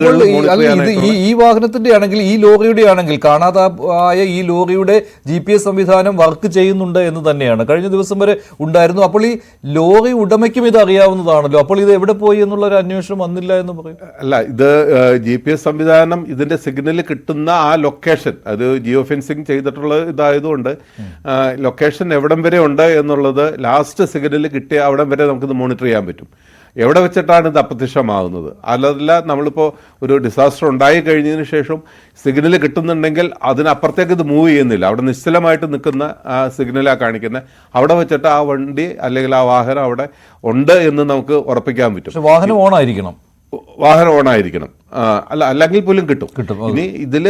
ഈ വാഹനത്തിന്റെ ആണെങ്കിൽ ഈ ലോറിയുടെ ആണെങ്കിൽ കാണാതായ ഈ ലോറിയുടെ GPS സംവിധാനം വർക്ക് ചെയ്യുന്നുണ്ട് എന്ന് തന്നെയാണ് കഴിഞ്ഞ ദിവസം വരെ ഉണ്ടായിരുന്നു. അപ്പോൾ ഈ ലോറി ഉടമയ്ക്കും ഇത് അറിയാവുന്നതാണല്ലോ. അപ്പോൾ ഇത് എവിടെ പോയി എന്നുള്ള ഒരു അന്വേഷണം വന്നില്ല എന്ന് പറയും. അല്ല, ഇത് GPS സംവിധാനം ഇതിന്റെ സിഗ്നൽ കിട്ടുന്ന ആ ലൊക്കേഷൻ, അത് ജിയോ ഫെൻസിങ് ചെയ്തിട്ടുള്ള ഇതായതുകൊണ്ട് ലൊക്കേഷൻ എവിടം വരെ ഉണ്ട് എന്നുള്ളത് ലാസ്റ്റ് സിഗ്നൽ കിട്ടിയ അവിടം വരെ നമുക്കിത് മോണിറ്റർ ചെയ്യാൻ പറ്റും. എവിടെ വെച്ചിട്ടാണ് ഇത് അപ്രത്യക്ഷമാകുന്നത്? അല്ലല്ല, നമ്മളിപ്പോൾ ഒരു ഡിസാസ്റ്റർ ഉണ്ടായി കഴിഞ്ഞതിന് ശേഷം സിഗ്നൽ കിട്ടുന്നുണ്ടെങ്കിൽ അതിനപ്പുറത്തേക്ക് ഇത് മൂവ് ചെയ്യുന്നില്ല. അവിടെ നിശ്ചലമായിട്ട് നിൽക്കുന്ന ആ സിഗ്നലാണ് കാണിക്കുന്നത്. അവിടെ വെച്ചിട്ട് ആ വണ്ടി അല്ലെങ്കിൽ ആ വാഹനം അവിടെ ഉണ്ട് എന്ന് നമുക്ക് ഉറപ്പിക്കാൻ പറ്റും. വാഹനം ഓണായിരിക്കണം, അല്ലെങ്കിൽ പോലും കിട്ടും. ഇനി ഇതിൽ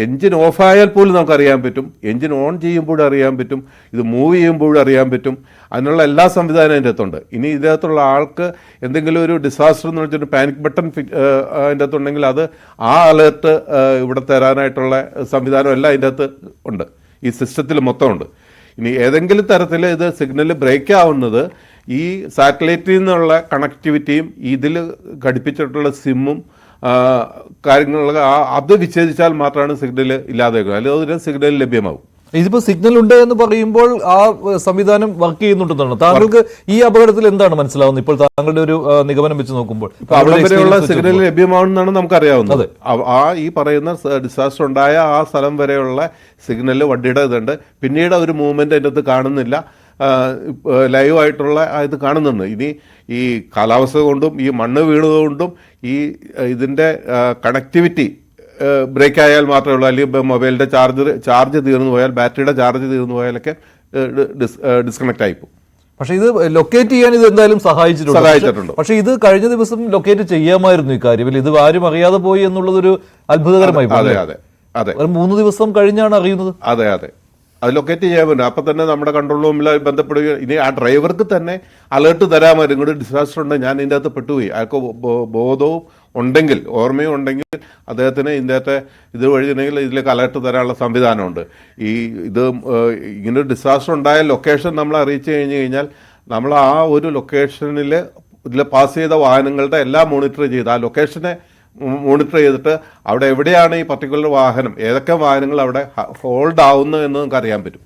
എൻജിൻ ഓഫായാൽ പോലും നമുക്ക് അറിയാൻ പറ്റും, എൻജിൻ ഓൺ ചെയ്യുമ്പോഴും അറിയാൻ പറ്റും, ഇത് മൂവ് ചെയ്യുമ്പോഴും അറിയാൻ പറ്റും. അതിനുള്ള എല്ലാ സംവിധാനവും അതിൻ്റെ അകത്തുണ്ട്. ഇനി ഇതിനകത്തുള്ള ആൾക്ക് എന്തെങ്കിലും ഒരു ഡിസാസ്റ്റർ എന്ന് വെച്ചിട്ട് പാനിക് ബട്ടൺ അതിൻ്റെ അകത്തുണ്ടെങ്കിൽ അത് ആ അലേർട്ട് ഇവിടെ തരാനായിട്ടുള്ള സംവിധാനം എല്ലാം അതിൻ്റെ അകത്ത് ഉണ്ട്, ഈ സിസ്റ്റത്തിൽ മൊത്തം ഉണ്ട്. ഇനി ഏതെങ്കിലും തരത്തിൽ ഇത് സിഗ്നൽ ബ്രേക്ക് ആവുന്നത് ഈ സാറ്റലൈറ്റിൽ നിന്നുള്ള കണക്ടിവിറ്റിയും ഇതിൽ ഘടിപ്പിച്ചിട്ടുള്ള സിമ്മും കാര്യങ്ങളൊക്കെ അത് വിച്ഛേദിച്ചാൽ മാത്രമാണ് സിഗ്നൽ ഇല്ലാതാക്കുക, അല്ലെങ്കിൽ അതിന് സിഗ്നൽ ലഭ്യമാവും. ഇതിപ്പോൾ സിഗ്നൽ ഉണ്ട് എന്ന് പറയുമ്പോൾ ആ സംവിധാനം വർക്ക് ചെയ്യുന്നുണ്ടെന്നാണ് താങ്കൾക്ക് ഈ അപകടത്തിൽ എന്താണ് മനസ്സിലാവുന്നത്? ഇപ്പോൾ താങ്കളുടെ ഒരു നിഗമനം വെച്ച് നോക്കുമ്പോൾ അവിടെ വരെയുള്ള സിഗ്നൽ ലഭ്യമാവുമെന്നാണ് നമുക്കറിയാവുന്നത്. ആ ഈ പറയുന്ന ഡിസാസ്റ്റർ ഉണ്ടായ ആ സ്ഥലം വരെയുള്ള സിഗ്നൽ വണ്ടിയുടെ ഇതുണ്ട്. പിന്നീട് ഒരു മൂവ്മെന്റ് അതിൻ്റെ അകത്ത് കാണുന്നില്ല, ലൈവായിട്ടുള്ള ഇത് കാണുന്നുണ്ട്. ഇനി ഈ കാലാവസ്ഥ കൊണ്ടും ഈ മണ്ണ് വീണതുകൊണ്ടും ഈ ഇതിൻ്റെ കണക്ടിവിറ്റി ബ്രേക്ക് ആയാൽ മാത്രമേ ഉള്ളൂ, അല്ലെങ്കിൽ മൊബൈലിൻ്റെ ചാർജ് തീർന്നു പോയാൽ, ബാറ്ററിയുടെ ചാർജ് തീർന്നു പോയാലൊക്കെ ഡിസ്കണക്ട് ആയിപ്പോകും. പക്ഷെ ഇത് ലൊക്കേറ്റ് ചെയ്യാൻ ഇത് എന്തായാലും സഹായിച്ചിട്ടുണ്ട്. പക്ഷെ ഇത് കഴിഞ്ഞ ദിവസം ലൊക്കേറ്റ് ചെയ്യാമായിരുന്നു ഈ കാര്യം. ഇത് ആരും അറിയാതെ പോയി എന്നുള്ളതൊരു അത്ഭുതകരമായി. അതെ, 3 ദിവസം കഴിഞ്ഞാണ് അറിയുന്നത്. അതെ, അത് ലൊക്കേറ്റ് ചെയ്യാൻ പറ്റും. അപ്പം തന്നെ നമ്മുടെ കൺട്രോൾ റൂമിൽ ബന്ധപ്പെടുകയും ഇനി ആ ഡ്രൈവർക്ക് തന്നെ അലേർട്ട് തരാമായിരുന്നു, ഇങ്ങോട്ട് ഡിസാസ്റ്റർ ഉണ്ട്, ഞാൻ ഇതിൻ്റെ അകത്ത് പെട്ടുപോയി. അയാൾക്ക് ബോധവും ഉണ്ടെങ്കിൽ, ഓർമ്മയും ഉണ്ടെങ്കിൽ അദ്ദേഹത്തിന് ഇതിൻ്റെ അകത്തെ ഇത് വഴിയുണ്ടെങ്കിൽ ഇതിലേക്ക് അലേർട്ട് തരാനുള്ള സംവിധാനമുണ്ട്. ഇത് ഇങ്ങനെ ഡിസാസ്റ്റർ ഉണ്ടായ ലൊക്കേഷൻ നമ്മൾ അറിയിച്ചു കഴിഞ്ഞാൽ നമ്മൾ ആ ഒരു ലൊക്കേഷനിൽ ഇതിൽ പാസ് ചെയ്ത വാഹനങ്ങളുടെ എല്ലാം മോണിറ്റർ ചെയ്ത് ആ ലൊക്കേഷനെ മോണിറ്റർ ചെയ്തിട്ട് അവിടെ എവിടെയാണ് ഈ പർട്ടിക്കുലർ വാഹനം, ഏതൊക്കെ വാഹനങ്ങൾ അവിടെ ഹോൾഡ് ആവുന്നു എന്ന് നമുക്ക് അറിയാൻ പറ്റും.